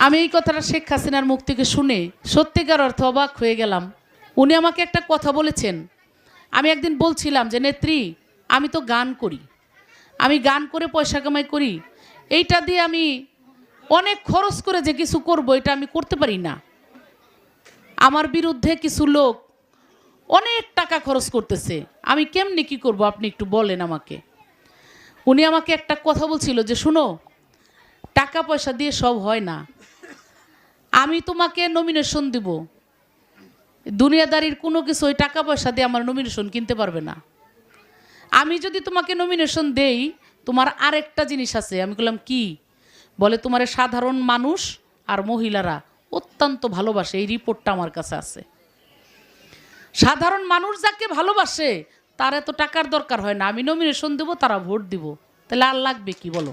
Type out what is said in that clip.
আমি এই কথাটা শেখ হাসিনার মুখ থেকে শুনে সত্যিকার অর্থে অবাক হয়ে গেলাম। উনি আমাকে একটা কথা বলেছেন। আমি একদিন বলছিলাম যে নেত্রী, আমি তো গান করি, আমি গান করে পয়সা কামাই করি, এইটা দিয়ে আমি অনেক খরচ করে যে কিছু করব এটা আমি করতে পারি না। আমার বিরুদ্ধে কিছু লোক অনেক টাকা খরচ করতেছে, আমি কেমনি কি করব আপনি একটু বলেন আমাকে। উনি আমাকে একটা কথা বলছিল যে শুনো, টাকা পয়সা দিয়ে সব হয় না। আমি তোমাকে নমিনেশন দিব, দুনিয়াদারির কোনো কিছু ওই টাকা পয়সা দিয়ে আমার নমিনেশন কিনতে পারবে না। আমি যদি তোমাকে নমিনেশন দেই, তোমার আরেকটা জিনিস আছে। আমি বললাম কি? বলে তোমার সাধারণ মানুষ আর মহিলারা অত্যন্ত ভালোবাসে, এই রিপোর্টটা আমার কাছে আছে। সাধারণ মানুষ যাকে ভালোবাসে তার এত টাকার দরকার হয় না। আমি নমিনেশন দেবো, তারা ভোট দিব, তাহলে আর লাগবে কি বলো?